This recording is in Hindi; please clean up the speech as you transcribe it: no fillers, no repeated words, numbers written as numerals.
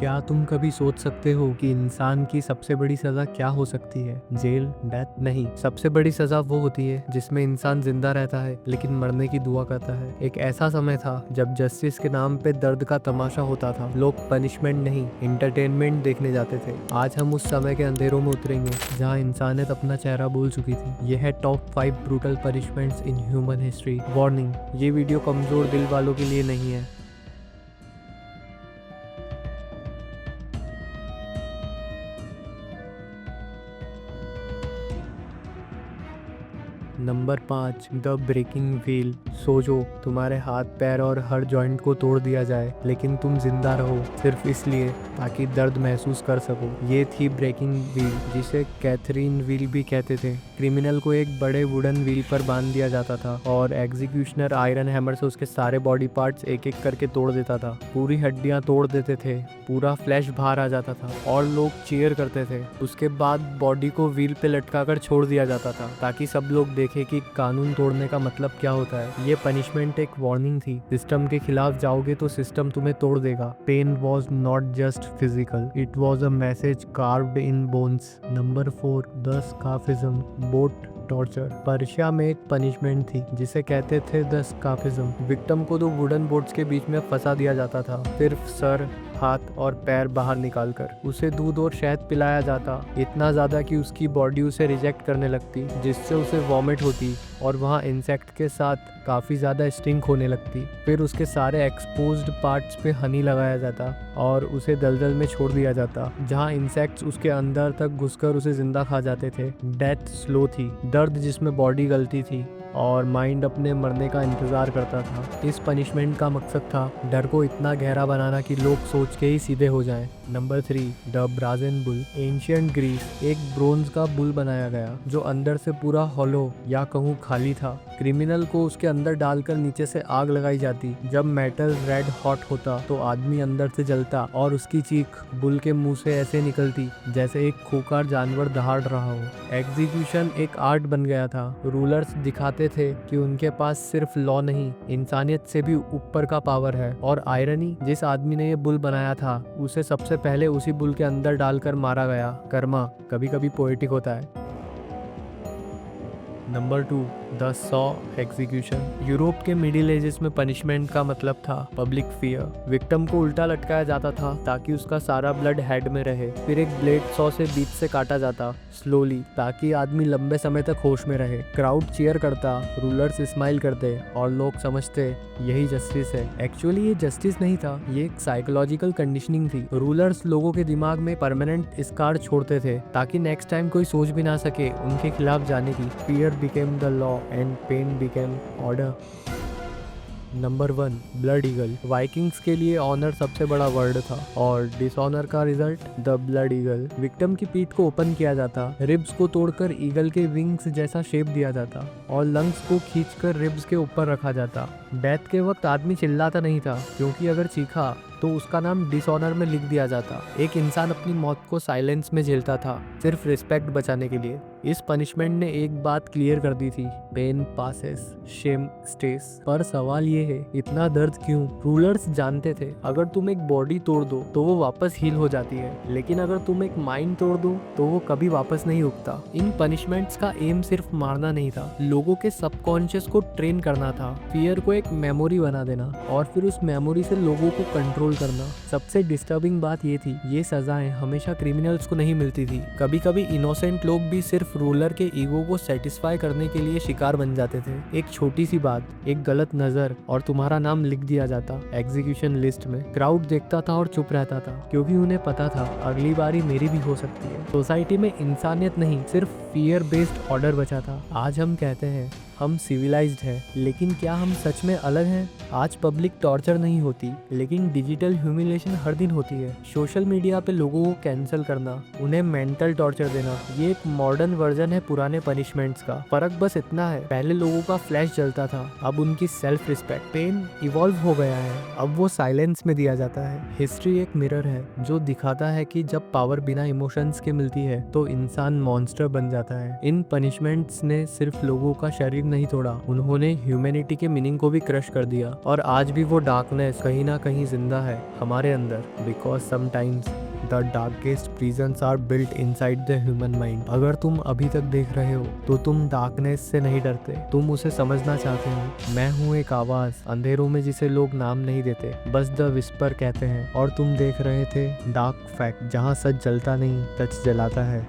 क्या तुम कभी सोच सकते हो कि इंसान की सबसे बड़ी सजा क्या हो सकती है? Jail, death? नहीं, सबसे बड़ी सजा वो होती है जिसमें इंसान जिंदा रहता है लेकिन मरने की दुआ करता है। एक ऐसा समय था जब जस्टिस के नाम पे दर्द का तमाशा होता था। लोग पनिशमेंट नहीं, एंटरटेनमेंट देखने जाते थे। आज हम उस समय के अंधेरों में उतरेंगे जहाँ इंसानियत अपना चेहरा भूल चुकी थी। यह है top 5 brutal punishments in human history. Warning, ये वीडियो कमजोर दिल वालों के लिए नहीं है। Number 5, the breaking wheel. सोचो, तुम्हारे हाथ पैर और हर जॉइंट को तोड़ दिया जाए लेकिन तुम जिंदा रहो सिर्फ इसलिए ताकि दर्द महसूस कर सको। ये थी ब्रेकिंग व्हील, जिसे कैथरीन व्हील भी कहते थे। क्रिमिनल को एक बड़े वुडन व्हील पर बांध दिया जाता था और एग्जीक्यूशनर आयरन हैमर से उसके सारे बॉडी पार्ट्स एक एक करके तोड़ देता था। पूरी हड्डियां तोड़ देते थे, पूरा फ्लैश बाहर आ जाता था और लोग चीयर करते थे। उसके बाद बॉडी को व्हील पे लटका कर छोड़ दिया जाता था ताकि सब लोग देखे कि कानून तोड़ने का मतलब क्या होता है। ये पनिशमेंट एक वार्निंग थी। सिस्टम के खिलाफ जाओगे तो सिस्टम तुम्हें तोड़ देगा। Pain was not just physical, it was a message carved in bones. Number 4, the scaphism, boat torture. Persia में एक पनिशमेंट थी जिसे कहते थे द स्काफिज्म। विक्टिम को 2 वुडन बोट्स के बीच में फंसा दिया जाता था। सिर्फ सर, हाथ और पैर बाहर निकालकर उसे दूध और शहद पिलाया जाता, इतना ज्यादा कि उसकी बॉडी उसे रिजेक्ट करने लगती, जिससे उसे वॉमिट होती और वहाँ इंसेक्ट के साथ काफ़ी ज़्यादा स्टिंक होने लगती। फिर उसके सारे एक्सपोज्ड पार्ट्स पे हनी लगाया जाता और उसे दलदल में छोड़ दिया जाता जहाँ इंसेक्ट्स उसके अंदर तक घुसकर उसे जिंदा खा जाते थे। डेथ स्लो थी, दर्द जिसमें बॉडी गलती थी और माइंड अपने मरने का इंतजार करता था। इस पनिशमेंट का मकसद था डर को इतना गहरा बनाना कि लोग सोच के ही सीधे हो जाएं। Number 3, the brazen bull. Ancient Greece एक ब्रोंज का बुल बनाया गया जो अंदर से पूरा हॉलो या कहूँ खाली था। क्रिमिनल को उसके अंदर डालकर नीचे से आग लगाई जाती। जब मेटल रेड हॉट होता तो आदमी अंदर से जलता और उसकी चीख बुल के मुंह से ऐसे निकलती जैसे एक खूंखार जानवर दहाड़ रहा हो। एग्जीक्यूशन एक आर्ट बन गया था। रूलर्स दिखाते थे कि उनके पास सिर्फ लॉ नहीं, इंसानियत से भी ऊपर का पावर है। और आयरनी, जिस आदमी ने ये बुल बनाया था उसे सबसे पहले उसी बुल के अंदर डालकर मारा गया। कर्मा कभी कभी पोएटिक होता है। Number 2, the saw execution. Europe के मिडिल एजेस में पनिशमेंट का मतलब था पब्लिक फियर। विक्टिम को उल्टा लटकाया जाता था ताकि उसका सारा ब्लड हेड में रहे। फिर एक ब्लेड सॉ से बीच से काटा जाता स्लोली ताकि आदमी लंबे समय तक होश में रहे। क्राउड चीयर करता, रूलर्स स्माइल करते और लोग समझते यही जस्टिस है। एक्चुअली ये जस्टिस नहीं था, ये एक साइकोलॉजिकल कंडीशनिंग थी। रूलर्स लोगों के दिमाग में परमानेंट स्कार छोड़ते थे ताकि नेक्स्ट टाइम कोई सोच भी ना सके उनके खिलाफ जाने की। Fear became the law and pain became order. Number 1, blood eagle. Vikings के लिए ऑनर सबसे बड़ा वर्ड था और डिसऑनर का result the blood eagle. Victim की पीठ को ओपन किया जाता, रिब्स को तोड़कर ईगल के विंग्स जैसा शेप दिया जाता और लंग्स को खींचकर रिब्स के ऊपर रखा जाता। डेथ के वक्त आदमी चिल्लाता नहीं था क्योंकि अगर चीखा तो उसका नाम डिसऑनर में लिख दिया जाता। एक इंसान अपनी मौत को साइलेंस में झेलता था सिर्फ रिस्पेक्ट बचाने के लिए। इस पनिशमेंट ने एक बात क्लियर कर दी थी, पेन पासेस, शेम स्टेस। पर सवाल ये है, इतना दर्द क्यों? रूलर्स जानते थे अगर तुम एक बॉडी तोड़ दो तो वो वापस हील हो जाती है, लेकिन अगर तुम एक माइंड तोड़ दो तो वो कभी वापस नहीं उगता। इन पनिशमेंट्स का एम सिर्फ मारना नहीं था, लोगों के सबकॉन्शियस को ट्रेन करना था, फियर को एक मेमोरी बना देना और फिर उस मेमोरी से लोगों को कंट्रोल करना। सबसे डिस्टर्बिंग बात ये थी, ये सजाएं हमेशा क्रिमिनल्स को नहीं मिलती थी। कभी कभी इनोसेंट लोग भी सिर्फ रूलर के ईगो को सेटिस्फाई करने के लिए शिकार बन जाते थे। एक छोटी सी बात, एक गलत नजर और तुम्हारा नाम लिख दिया जाता एग्जीक्यूशन लिस्ट में। क्राउड देखता था और चुप रहता था क्योंकि उन्हें पता था अगली बारी मेरी भी हो सकती है। सोसाइटी में इंसानियत नहीं, सिर्फ फियर बेस्ड ऑर्डर बचा था। आज हम कहते हैं हम सिविलाइज्ड हैं, लेकिन क्या हम सच में अलग हैं? आज पब्लिक टॉर्चर नहीं होती, लेकिन डिजिटल ह्यूमिलेशन हर दिन होती है। सोशल मीडिया पे लोगों को कैंसिल करना, उन्हें मेंटल टॉर्चर देना, ये एक मॉडर्न वर्जन है पुराने पनिशमेंट्स का। फर्क बस इतना है, पहले लोगों का फ्लैश जलता था, अब उनकी सेल्फ रिस्पेक्ट। पेन इवॉल्व हो गया है, अब वो साइलेंस में दिया जाता है। हिस्ट्री एक मिरर है जो दिखाता है कि जब पावर बिना इमोशंस के मिलती है तो इंसान मॉन्स्टर बन जाता है। इन पनिशमेंट्स ने सिर्फ लोगों का शरीर नसीब नहीं तोड़ा, उन्होंने ह्यूमैनिटी के मीनिंग को भी क्रश कर दिया। और आज भी वो डार्कनेस कहीं ना कहीं जिंदा है हमारे अंदर, because sometimes the darkest prisons are built inside the human mind. अगर तुम अभी तक देख रहे हो तो तुम डार्कनेस से नहीं डरते, तुम उसे समझना चाहते हो। मैं हूँ एक आवाज अंधेरों में जिसे लोग नाम नहीं देते, बस द विस्पर कहते हैं। और तुम देख रहे थे डार्क फैक्ट, जहाँ सच जलता नहीं, सच जलाता है।